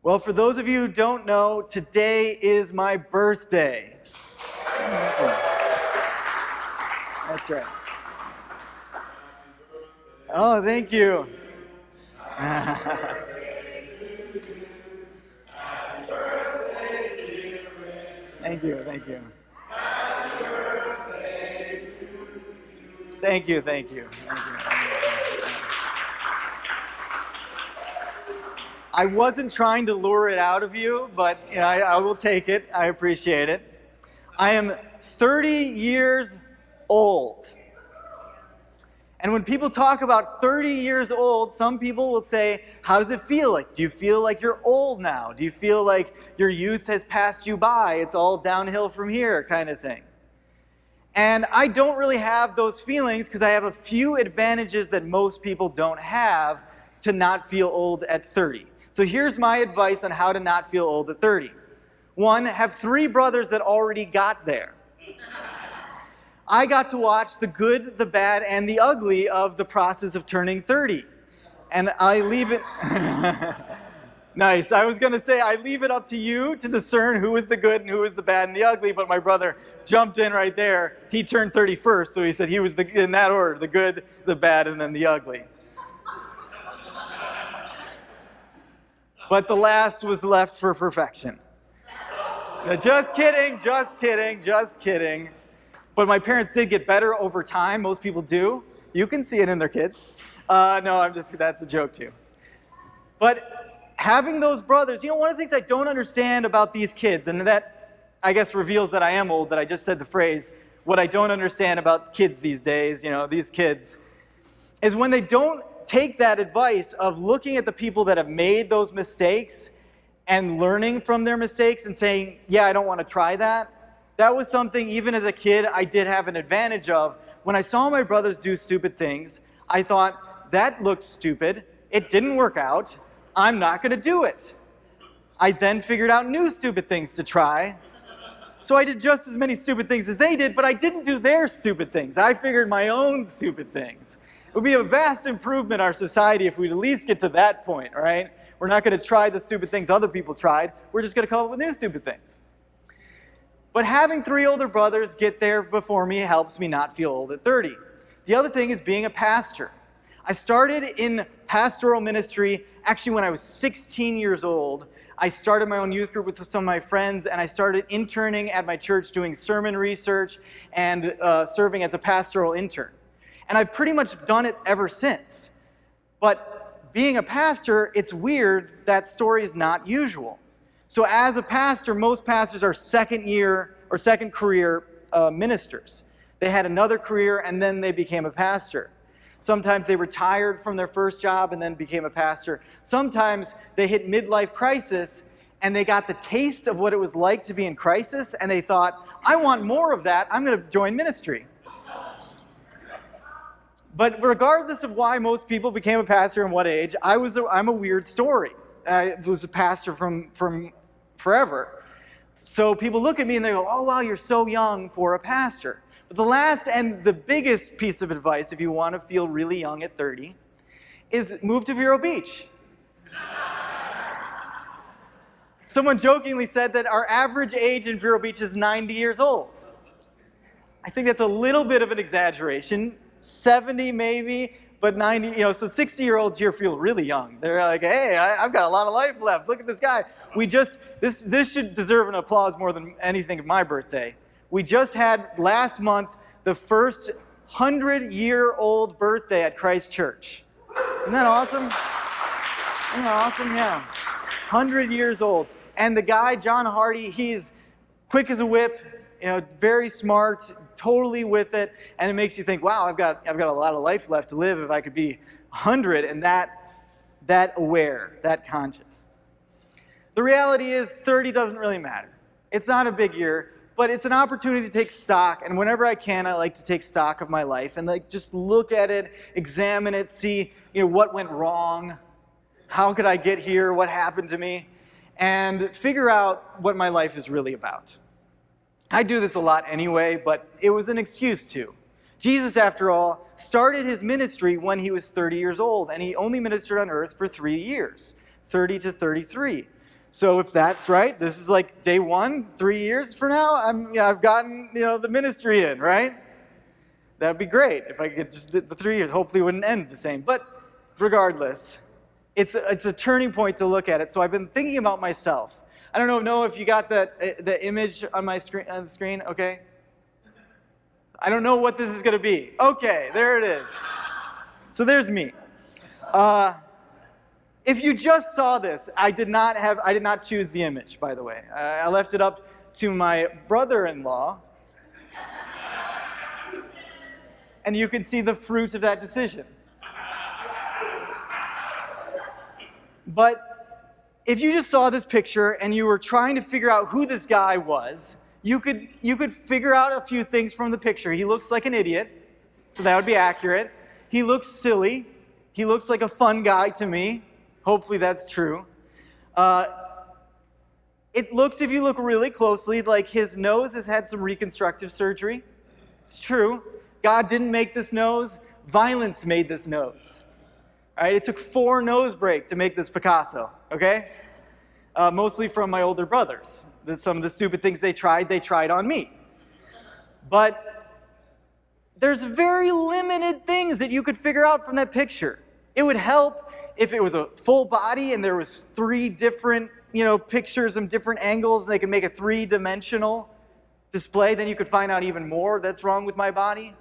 Well, for those of you who don't know, today is my birthday. That's right. Oh, thank you. Thank you. Thank you. I wasn't trying to lure it out of you, but I will take it. I appreciate it. I am 30 years old. And when people talk about 30 years old, some people will say, how does it feel like? Do you feel like you're old now? Do you feel like your youth has passed you by? It's all downhill from here kind of thing. And I don't really have those feelings because I have a few advantages that most people don't have to not feel old at 30. So here's my advice on how to not feel old at 30. 1, have 3 brothers that already got there. I got to watch the good, the bad, and the ugly of the process of turning 30. And I leave it... Nice. I was going to say, I leave it up to you to discern who is the good and who is the bad and the ugly, but my brother jumped in right there. He turned 30 first, so he said he was in that order, the good, the bad, and then the ugly. But the last was left for perfection. No, just kidding. But my parents did get better over time. Most people do. You can see it in their kids. That's a joke too. But having those brothers, one of the things I don't understand about these kids, and that I guess reveals that I am old, that I just said the phrase, what I don't understand about kids these days, these kids, is when they don't take that advice of looking at the people that have made those mistakes and learning from their mistakes and saying, yeah, I don't want to try that. That was something, even as a kid, I did have an advantage of. When I saw my brothers do stupid things, I thought, that looked stupid. It didn't work out. I'm not going to do it. I then figured out new stupid things to try. So I did just as many stupid things as they did, but I didn't do their stupid things. I figured my own stupid things. It would be a vast improvement in our society if we'd at least get to that point, all right? We're not going to try the stupid things other people tried. We're just going to come up with new stupid things. But having 3 older brothers get there before me helps me not feel old at 30. The other thing is being a pastor. I started in pastoral ministry actually when I was 16 years old. I started my own youth group with some of my friends, and I started interning at my church doing sermon research and serving as a pastoral intern. And I've pretty much done it ever since. But being a pastor, it's weird. That story is not usual. So as a pastor, most pastors are second career ministers. They had another career and then they became a pastor. Sometimes they retired from their first job and then became a pastor. Sometimes they hit midlife crisis and they got the taste of what it was like to be in crisis and they thought, I want more of that, I'm going to join ministry. But regardless of why most people became a pastor and what age, I'm a weird story. I was a pastor from forever. So people look at me and they go, oh, wow, you're so young for a pastor. But the last and the biggest piece of advice, if you want to feel really young at 30, is move to Vero Beach. Someone jokingly said that our average age in Vero Beach is 90 years old. I think that's a little bit of an exaggeration. 70 maybe, but 90, so 60-year-olds here feel really young. They're like, hey, I've got a lot of life left. Look at this guy. This should deserve an applause more than anything of my birthday. We just had last month the first 100-year-old birthday at Christ Church. Isn't that awesome? Isn't that awesome? Yeah. 100 years old. And the guy, John Hardy, he's quick as a whip, very smart, totally with it, and it makes you think, wow, I've got a lot of life left to live if I could be 100 and that aware, that conscious. The reality is 30 doesn't really matter. It's not a big year, but it's an opportunity to take stock, and whenever I can, I like to take stock of my life and just look at it, examine it, see what went wrong, how could I get here, what happened to me, and figure out what my life is really about. I do this a lot anyway, but it was an excuse to. Jesus, after all, started his ministry when he was 30 years old, and he only ministered on earth for 3 years, 30 to 33. So if that's right, this is like day 1, 3 years from now, I've gotten, the ministry in, right? That'd be great if I could just do the 3 years. Hopefully it wouldn't end the same. But regardless, it's a turning point to look at it. So I've been thinking about myself. I don't know, Noah, if you got the image on the screen, okay? I don't know what this is going to be. Okay, there it is. So there's me. If you just saw this, I did not choose the image, by the way. I left it up to my brother-in-law. And you can see the fruit of that decision. But if you just saw this picture and you were trying to figure out who this guy was, you could figure out a few things from the picture. He looks like an idiot, so that would be accurate. He looks silly. He looks like a fun guy to me. Hopefully that's true. It looks, if you look really closely, like his nose has had some reconstructive surgery. It's true. God didn't make this nose. Violence made this nose. All right, it took 4 nose breaks to make this Picasso, okay? Mostly from my older brothers. Some of the stupid things they tried on me. But there's very limited things that you could figure out from that picture. It would help if it was a full body and there was 3 different, pictures and different angles, and they could make a 3-dimensional display, then you could find out even more that's wrong with my body.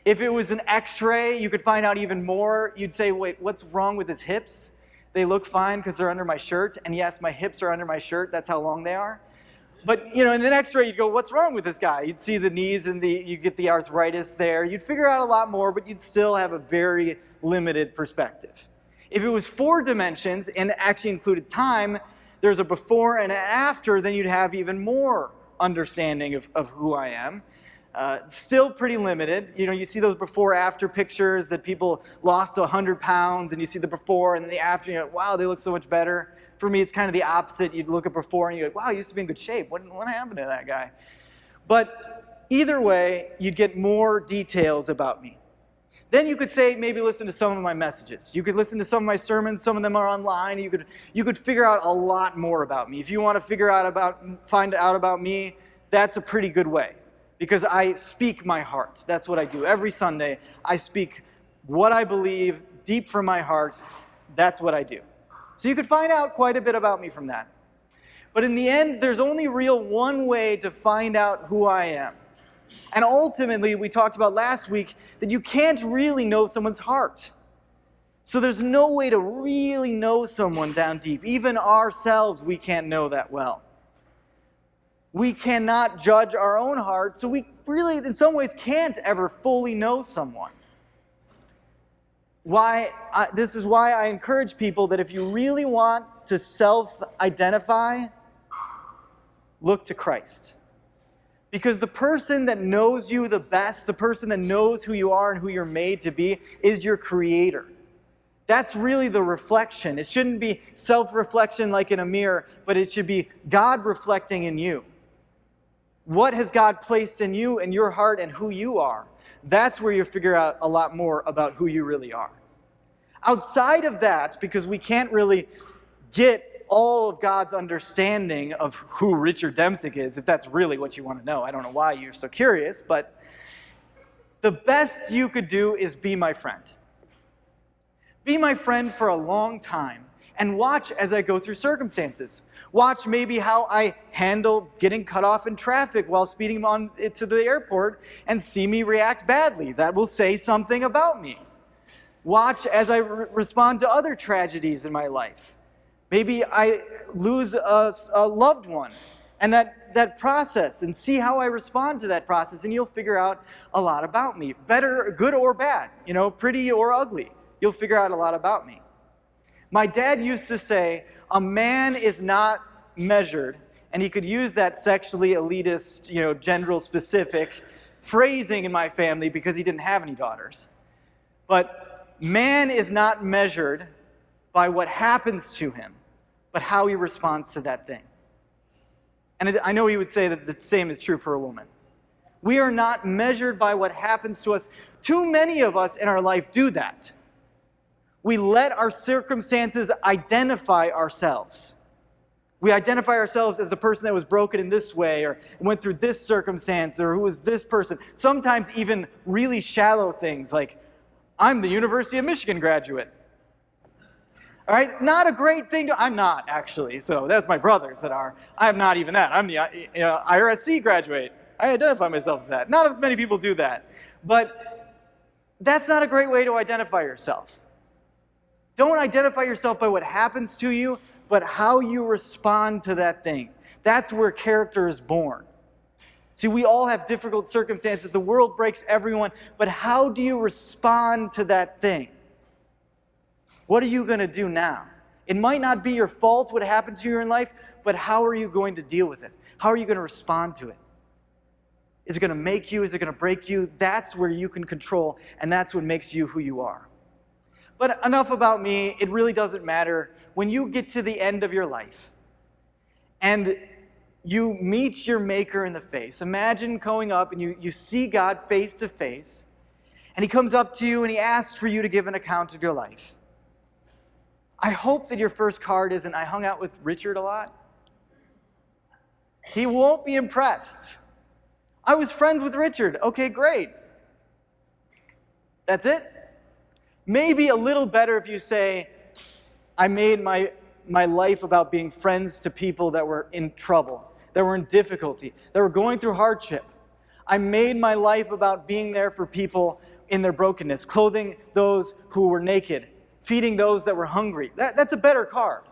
If it was an x-ray, you could find out even more. You'd say, wait, what's wrong with his hips? They look fine because they're under my shirt. And yes, my hips are under my shirt. That's how long they are. But, in an x-ray, you'd go, what's wrong with this guy? You'd see the knees and you get the arthritis there. You'd figure out a lot more, but you'd still have a very limited perspective. If it was 4 dimensions and actually included time, there's a before and an after, then you'd have even more understanding of who I am. Still pretty limited. You see those before-after pictures that people lost 100 pounds, and you see the before and then the after, and you're like, wow, they look so much better. For me, it's kind of the opposite. You'd look at before, and you're like, wow, he used to be in good shape. What happened to that guy? But either way, you'd get more details about me. Then you could say, maybe listen to some of my messages. You could listen to some of my sermons. Some of them are online. You could figure out a lot more about me. If you want to find out about me, that's a pretty good way. Because I speak my heart. That's what I do. Every Sunday, I speak what I believe deep from my heart. That's what I do. So you could find out quite a bit about me from that. But in the end, there's only one way to find out who I am. And ultimately, we talked about last week that you can't really know someone's heart. So there's no way to really know someone down deep. Even ourselves, we can't know that well. We cannot judge our own heart, so we really, in some ways, can't ever fully know someone. This is why I encourage people that if you really want to self-identify, look to Christ. Because the person that knows you the best, the person that knows who you are and who you're made to be, is your Creator. That's really the reflection. It shouldn't be self-reflection like in a mirror, but it should be God reflecting in you. What has God placed in you and your heart and who you are? That's where you figure out a lot more about who you really are. Outside of that, because we can't really get all of God's understanding of who Richard Demsick is, if that's really what you want to know. I don't know why you're so curious, but the best you could do is be my friend. Be my friend for a long time and watch as I go through circumstances. Watch maybe how I handle getting cut off in traffic while speeding on to the airport and see me react badly. That will say something about me. Watch as I respond to other tragedies in my life. Maybe I lose a loved one and that process, and see how I respond to that process, and you'll figure out a lot about me. Better, good or bad, pretty or ugly. You'll figure out a lot about me. My dad used to say, a man is not measured, and he could use that sexually elitist, gender-specific phrasing in my family because he didn't have any daughters. But man is not measured by what happens to him, but how he responds to that thing. And I know he would say that the same is true for a woman. We are not measured by what happens to us. Too many of us in our life do that. We let our circumstances identify ourselves. We identify ourselves as the person that was broken in this way or went through this circumstance or who was this person. Sometimes even really shallow things like, I'm the University of Michigan graduate. All right, not a great thing I'm not, actually. So that's my brothers that are. I'm not even that. I'm the IRSC graduate. I identify myself as that. Not as many people do that. But that's not a great way to identify yourself. Don't identify yourself by what happens to you, but how you respond to that thing. That's where character is born. See, we all have difficult circumstances. The world breaks everyone, but how do you respond to that thing? What are you going to do now? It might not be your fault what happened to you in life, but how are you going to deal with it? How are you going to respond to it? Is it going to make you? Is it going to break you? That's where you can control, and that's what makes you who you are. But enough about me. It really doesn't matter. When you get to the end of your life and you meet your Maker in the face, imagine going up and you see God face to face, and he comes up to you and he asks for you to give an account of your life. I hope that your first card isn't, I hung out with Richard a lot. He won't be impressed. I was friends with Richard. Okay, great. That's it? Maybe a little better if you say, I made my life about being friends to people that were in trouble, that were in difficulty, that were going through hardship. I made my life about being there for people in their brokenness, clothing those who were naked, feeding those that were hungry. That's a better card.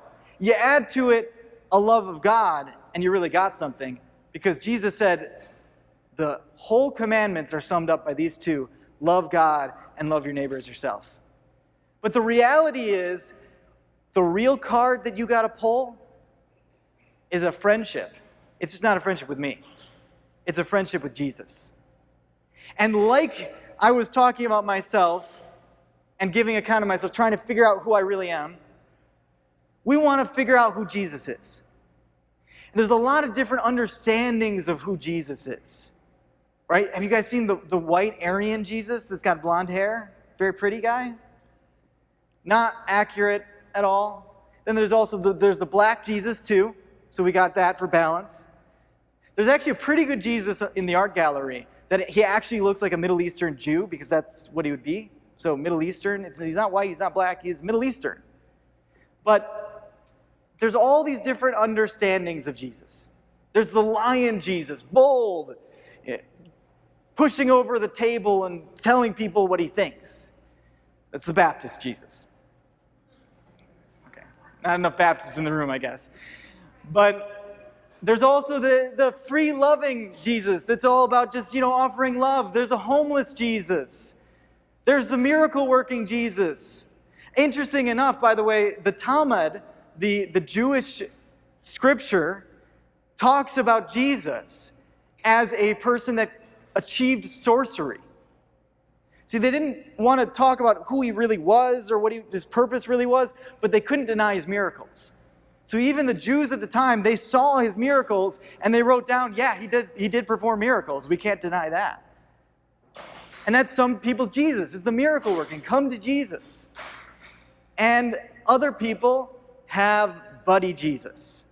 You add to it a love of God, and you really got something, because Jesus said the whole commandments are summed up by these two: love God and love your neighbor as yourself. But the reality is, the real card that you got to pull is a friendship. It's just not a friendship with me. It's a friendship with Jesus. And like I was talking about myself and giving account of myself, trying to figure out who I really am, we want to figure out who Jesus is. And there's a lot of different understandings of who Jesus is. Right? Have you guys seen the white Aryan Jesus that's got blonde hair? Very pretty guy? Not accurate at all. Then there's also there's the black Jesus too, so we got that for balance. There's actually a pretty good Jesus in the art gallery that he actually looks like a Middle Eastern Jew, because that's what he would be. So Middle Eastern, he's not white, he's not black, he's Middle Eastern. But there's all these different understandings of Jesus. There's the lion Jesus, bold, pushing over the table and telling people what he thinks. That's the Baptist Jesus. Okay, not enough Baptists in the room, I guess. But there's also the free-loving Jesus that's all about just, offering love. There's a homeless Jesus. There's the miracle-working Jesus. Interesting enough, by the way, the Talmud, the Jewish scripture, talks about Jesus as a person that achieved sorcery. See, they didn't want to talk about who he really was or what his purpose really was, but they couldn't deny his miracles. So even the Jews at the time, they saw his miracles and they wrote down, yeah, he did perform miracles. We can't deny that. And that's some people's Jesus, is the miracle working. Come to Jesus. And other people have Buddy Jesus.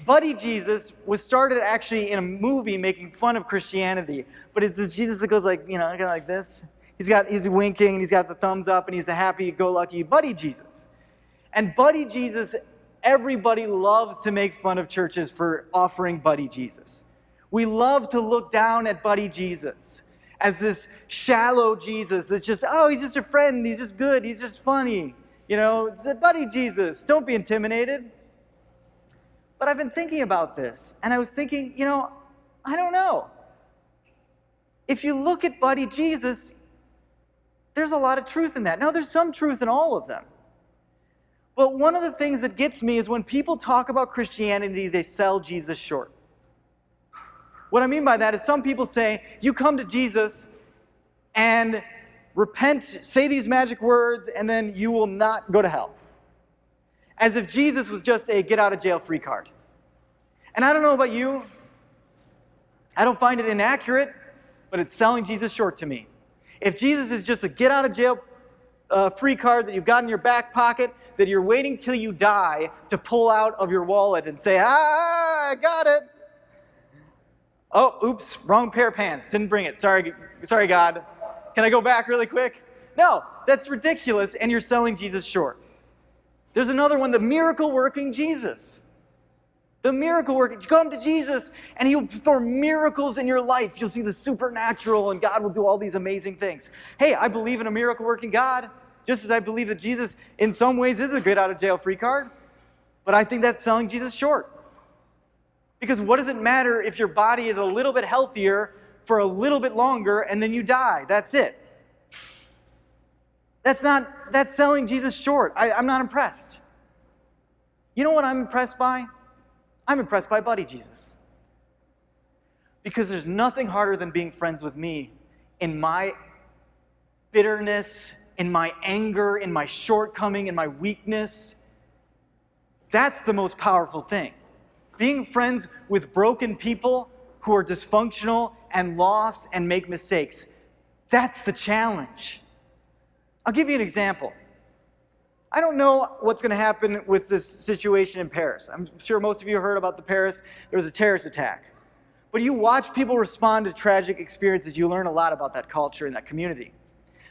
Buddy Jesus was started actually in a movie making fun of Christianity, but it's this Jesus that goes like, kind of like this. He's winking and he's got the thumbs up and he's the happy-go-lucky Buddy Jesus. And Buddy Jesus, everybody loves to make fun of churches for offering Buddy Jesus. We love to look down at Buddy Jesus as this shallow Jesus that's just, he's just a friend, he's just good, he's just funny. It's a Buddy Jesus, don't be intimidated. But I've been thinking about this, and I was thinking, I don't know. If you look at Buddy Jesus, there's a lot of truth in that. Now, there's some truth in all of them. But one of the things that gets me is when people talk about Christianity, they sell Jesus short. What I mean by that is some people say, you come to Jesus and repent, say these magic words, and then you will not go to hell. As if Jesus was just a get-out-of-jail-free card. And I don't know about you, I don't find it inaccurate, but it's selling Jesus short to me. If Jesus is just a get-out-of-jail free card that you've got in your back pocket, that you're waiting till you die to pull out of your wallet and say, I got it. Oh, oops, wrong pair of pants. Didn't bring it. Sorry, God. Can I go back really quick? No, that's ridiculous, and you're selling Jesus short. There's another one, the miracle-working Jesus. The miracle working. You come to Jesus, and He will perform miracles in your life. You'll see the supernatural, and God will do all these amazing things. Hey, I believe in a miracle-working God, just as I believe that Jesus, in some ways, is a get out of jail free card. But I think that's selling Jesus short. Because what does it matter if your body is a little bit healthier for a little bit longer and then you die? That's it. That's selling Jesus short. I'm not impressed. You know what I'm impressed by? I'm impressed by Buddy Jesus. Because there's nothing harder than being friends with me in my bitterness, in my anger, in my shortcoming, in my weakness. That's the most powerful thing. Being friends with broken people who are dysfunctional and lost and make mistakes. That's the challenge. I'll give you an example. I don't know what's going to happen with this situation in Paris. I'm sure most of you heard about there was a terrorist attack. But you watch people respond to tragic experiences, you learn a lot about that culture and that community.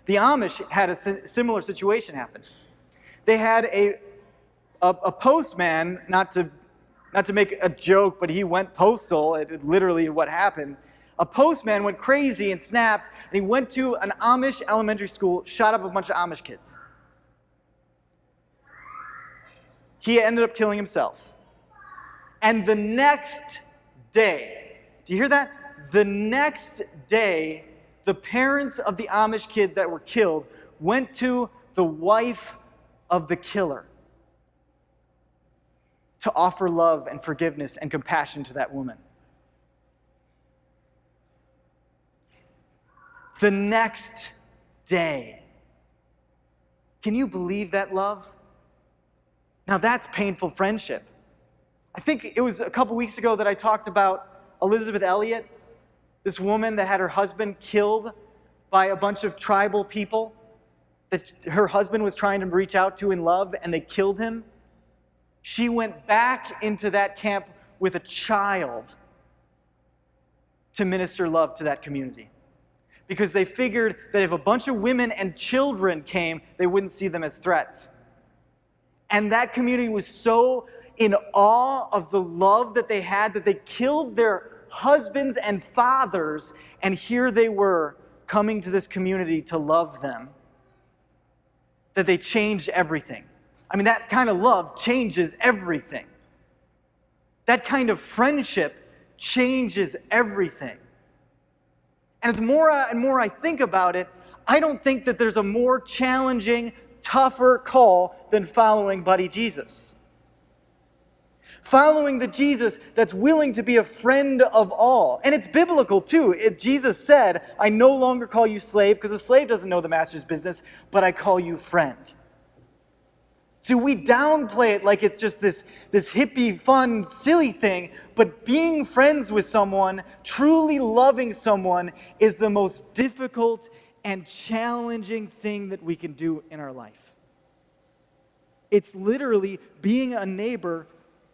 The Amish had a similar situation happen. They had a postman, not to make a joke, but he went postal. It literally what happened. A postman went crazy and snapped, and he went to an Amish elementary school, shot up a bunch of Amish kids. He ended up killing himself. And the next day, do you hear that? The next day, the parents of the Amish kid that were killed went to the wife of the killer to offer love and forgiveness and compassion to that woman. The next day. Can you believe that love? Now that's painful friendship. I think it was a couple weeks ago that I talked about Elizabeth Elliot, this woman that had her husband killed by a bunch of tribal people that her husband was trying to reach out to in love, and they killed him. She went back into that camp with a child to minister love to that community. Because they figured that if a bunch of women and children came, they wouldn't see them as threats. And that community was so in awe of the love that they had that they killed their husbands and fathers, and here they were coming to this community to love them, that they changed everything. I mean, that kind of love changes everything. That kind of friendship changes everything. And as more and more I think about it, I don't think that there's a more challenging, tougher call than following Buddy Jesus. Following the Jesus that's willing to be a friend of all. And it's biblical too. Jesus said, I no longer call you slave, because a slave doesn't know the master's business, but I call you friend. See, we downplay it like it's just this hippie, fun, silly thing, but being friends with someone, truly loving someone, is the most difficult and challenging thing that we can do in our life. It's literally being a neighbor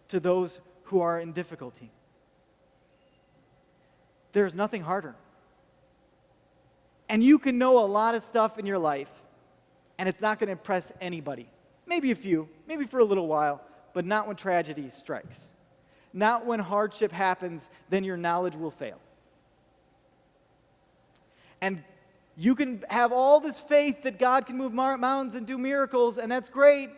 to those who are in difficulty. There's nothing harder. And you can know a lot of stuff in your life, and it's not going to impress anybody. Maybe a few, maybe for a little while, but not when tragedy strikes. Not when hardship happens, then your knowledge will fail. And you can have all this faith that God can move mountains and do miracles, and that's great.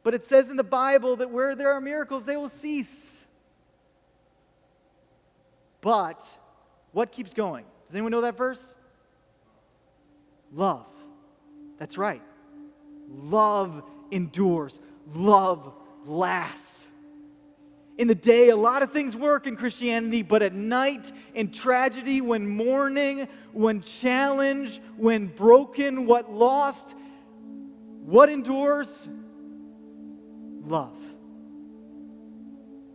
But it says in the Bible that where there are miracles, they will cease. But what keeps going? Does anyone know that verse? Love. That's right. Love endures. Love lasts. In the day, a lot of things work in Christianity, but at night, in tragedy, when mourning, when challenged, when broken, what lost, what endures? Love.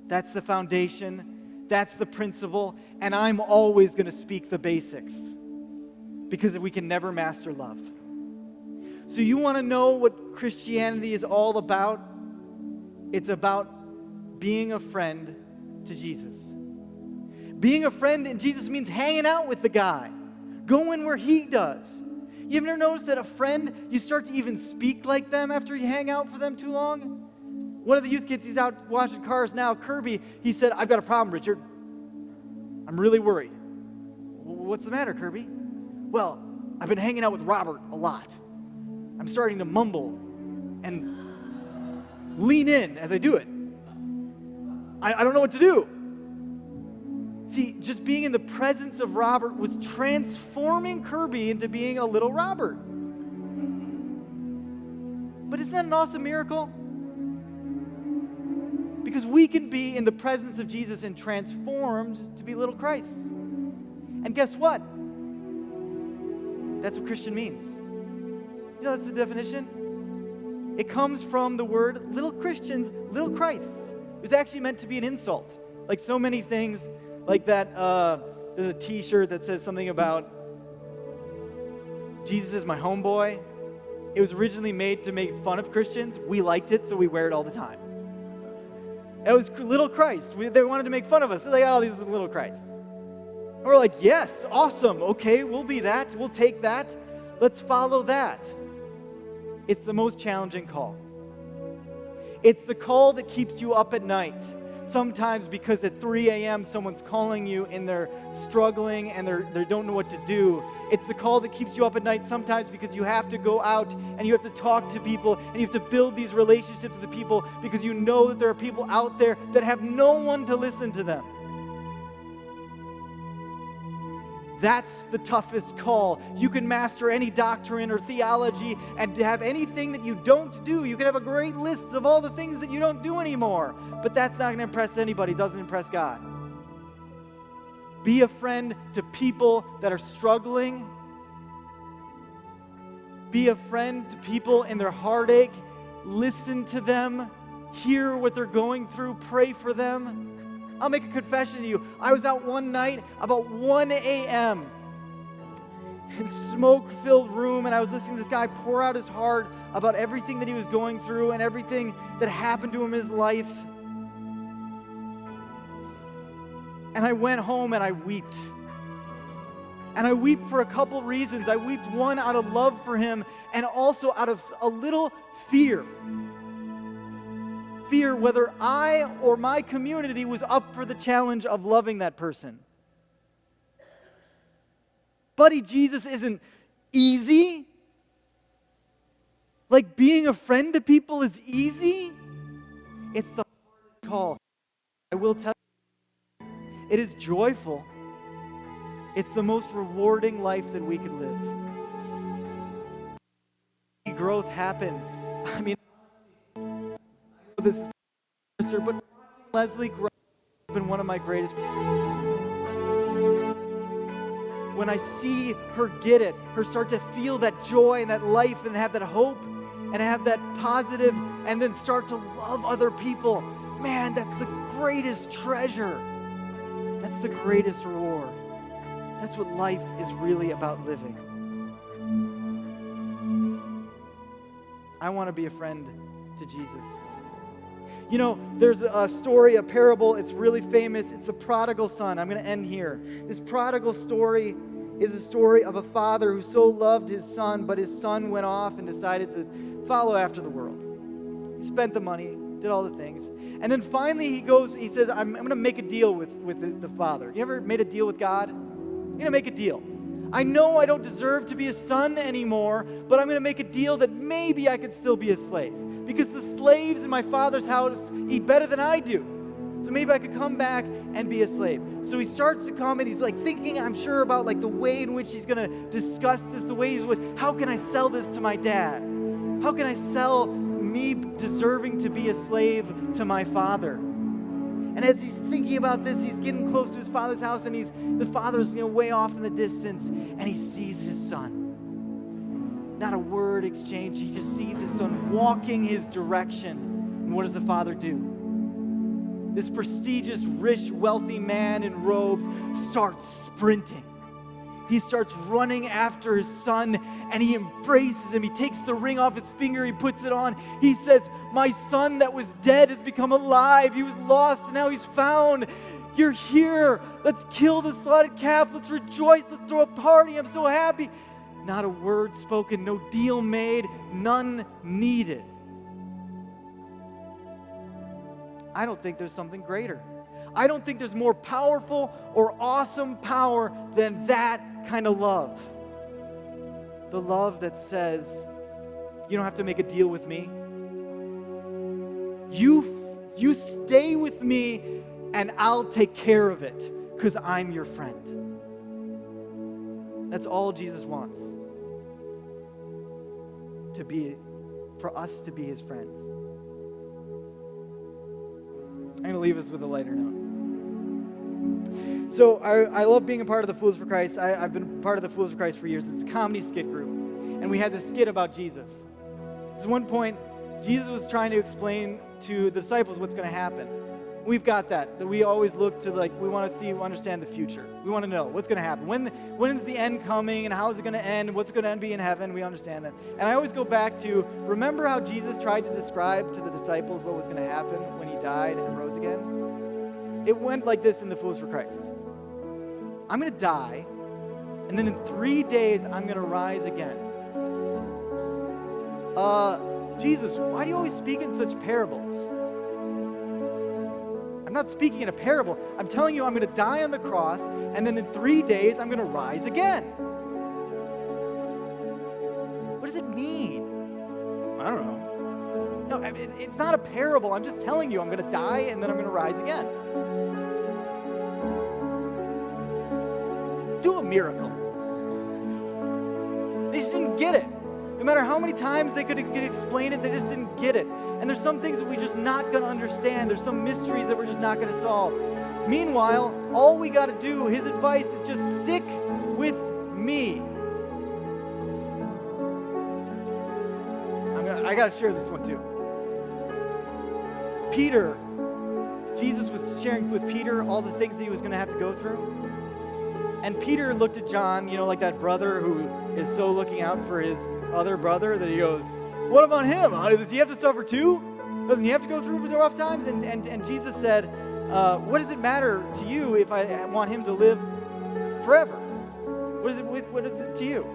That's the foundation. That's the principle. And I'm always going to speak the basics, because we can never master love. So you want to know what Christianity is all about? It's about being a friend to Jesus. Being a friend in Jesus means hanging out with the guy, going where he does. You ever noticed that a friend, you start to even speak like them after you hang out for them too long? One of the youth kids, he's out washing cars now, Kirby, he said, "I've got a problem, Richard. I'm really worried." "What's the matter, Kirby?" "Well, I've been hanging out with Robert a lot. I'm starting to mumble and lean in as I do it. I don't know what to do." See, just being in the presence of Robert was transforming Kirby into being a little Robert. But isn't that an awesome miracle? Because we can be in the presence of Jesus and transformed to be little Christs. And guess what? That's what Christian means. You know, that's the definition. It comes from the word little Christians, little Christs. It was actually meant to be an insult. Like so many things, like that, there's a t-shirt that says something about Jesus is my homeboy. It was originally made to make fun of Christians. We liked it, so we wear it all the time. It was little Christ. They wanted to make fun of us. They're like, "Oh, these are little Christs." And we're like, "Yes, awesome. Okay, we'll be that. We'll take that. Let's follow that." It's the most challenging call. It's the call that keeps you up at night. Sometimes because at 3 a.m. someone's calling you and they're struggling and they don't know what to do. It's the call that keeps you up at night sometimes because you have to go out and you have to talk to people and you have to build these relationships with the people because you know that there are people out there that have no one to listen to them. That's the toughest call. You can master any doctrine or theology and have anything that you don't do. You can have a great list of all the things that you don't do anymore. But that's not going to impress anybody. It doesn't impress God. Be a friend to people that are struggling. Be a friend to people in their heartache. Listen to them. Hear what they're going through. Pray for them. I'll make a confession to you. I was out one night about 1 a.m. in a smoke-filled room, and I was listening to this guy pour out his heart about everything that he was going through and everything that happened to him in his life. And I went home and I wept. And I wept for a couple reasons. I wept, one, out of love for him, and also out of a little fear. Fear whether I or my community was up for the challenge of loving that person. Buddy, Jesus isn't easy. Like being a friend to people is easy. It's the hardest call. I will tell you, it is joyful. It's the most rewarding life that we could live. Growth happened. I mean, this is but Leslie grow has been one of my greatest. When I see her get it, her start to feel that joy and that life and have that hope and have that positive and then start to love other people, man, that's the greatest treasure. That's the greatest reward. That's what life is really about living. I want to be a friend to Jesus. You know, there's a story, a parable, it's really famous. It's the prodigal son. I'm going to end here. This prodigal story is a story of a father who so loved his son, but his son went off and decided to follow after the world. He spent the money, did all the things. And then finally he says, I'm going to make a deal with the father. You ever made a deal with God? I'm going to make a deal. I know I don't deserve to be a son anymore, but I'm going to make a deal that maybe I could still be a slave. Because the slaves in my father's house eat better than I do. So maybe I could come back and be a slave. So he starts to come and he's like thinking, I'm sure, about like the way in which he's going to discuss this, the ways in which, how can I sell this to my dad? How can I sell me deserving to be a slave to my father? And as he's thinking about this, he's getting close to his father's house, and the father's way off in the distance, and he sees his son. Not a word exchanged. He just sees his son walking his direction. And what does the father do? This prestigious, rich, wealthy man in robes starts sprinting. he starts running after his son, and he embraces him. He takes the ring off his finger, he puts it on. He says, my son that was dead has become alive. He was lost, and now he's found. You're here. Let's kill the slaughtered calf. Let's rejoice. Let's throw a party. I'm so happy. Not a word spoken, no deal made, none needed. I don't think there's something greater. I don't think there's more powerful or awesome power than that kind of love. The love that says, you don't have to make a deal with me. You stay with me and I'll take care of it because I'm your friend. That's all Jesus wants. For us to be his friends. I'm going to leave us with a lighter note. So I love being a part of the Fools for Christ. I've been part of the Fools for Christ for years. It's a comedy skit group. And we had this skit about Jesus. At one point, Jesus was trying to explain to the disciples what's going to happen. We've got that we always look to, we want to understand the future. We want to know what's going to happen. When is the end coming, and how is it going to end, and what's going to be in heaven? We understand that. And I always go back to, remember how Jesus tried to describe to the disciples what was going to happen when he died and rose again? It went like this in the Fools for Christ. I'm going to die, and then in 3 days, I'm going to rise again. Jesus, why do you always speak in such parables? I'm not speaking in a parable. I'm telling you I'm going to die on the cross, and then in 3 days, I'm going to rise again. What does it mean? I don't know. No, it's not a parable. I'm just telling you I'm going to die, and then I'm going to rise again. Do a miracle. They just didn't get it. No matter how many times they could explain it, they just didn't get it. And there's some things that we're just not going to understand. There's some mysteries that we're just not going to solve. Meanwhile, all we got to do, his advice is just stick with me. I got to share this one too. Peter, Jesus was sharing with Peter all the things that he was going to have to go through. And Peter looked at John, like that brother who is so looking out for his other brother that he goes, what about him? Does he have to suffer too? Doesn't he have to go through rough times? And Jesus said, what does it matter to you if I want him to live forever? What is it to you?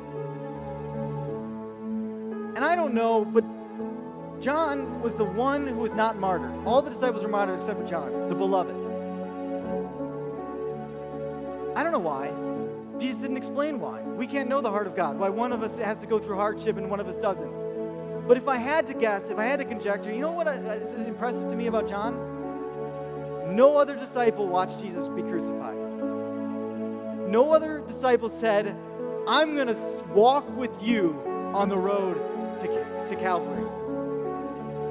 And I don't know, but John was the one who was not martyred. All the disciples were martyred except for John, the beloved. I don't know why. Jesus didn't explain why. We can't know the heart of God, why one of us has to go through hardship and one of us doesn't. But if I had to guess, if I had to conjecture, you know what is impressive to me about John? No other disciple watched Jesus be crucified. No other disciple said, I'm going to walk with you on the road to Calvary.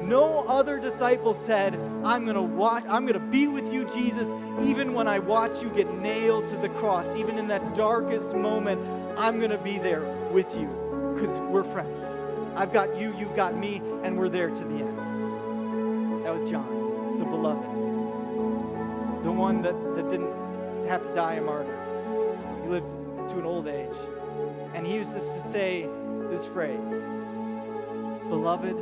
No other disciple said, I'm going to be with you, Jesus, even when I watch you get nailed to the cross. Even in that darkest moment, I'm going to be there with you because we're friends. I've got you, you've got me, and we're there to the end. That was John, the beloved. The one that didn't have to die a martyr. He lived to an old age. And he used to say this phrase, beloved,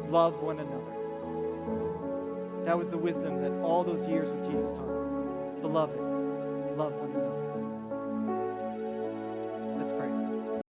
love one another. That was the wisdom that all those years with Jesus taught. Beloved, love one another.